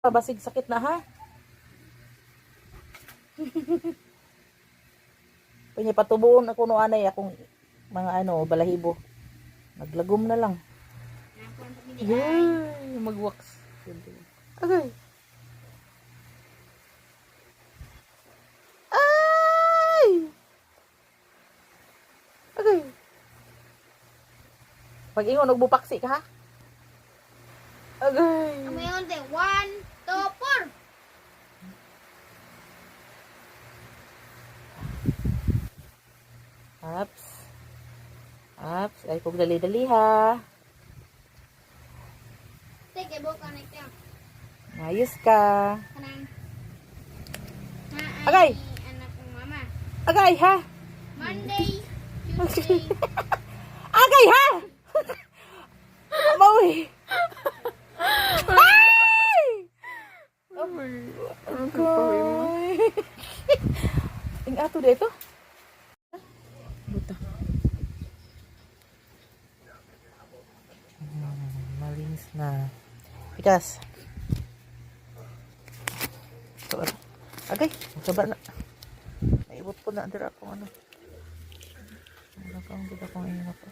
Basig sakit na ha. Pinya patubuon ako no anay akong mga balahibo. Naglagom na lang. Ay, mag-wax. Okay. Ay! Okay. Pag-ingon, nagbupaksi ka ha? Okay. Ang mayon din. 1, 2, 4. Ups. Ups. Ay, kung dali-dali ha. Sige, buka na ito. Ayos ka. Kanang. Agay! Anak kong mama. Agay ha? Monday, Tuesday. Agay ha? Maui. Ay! Agay. Ang ato dito? Buta. Malinis na. Pikas. Ito, agay, magkaba na. Naibot po na. Dira akong ano. Dira akong ingat po.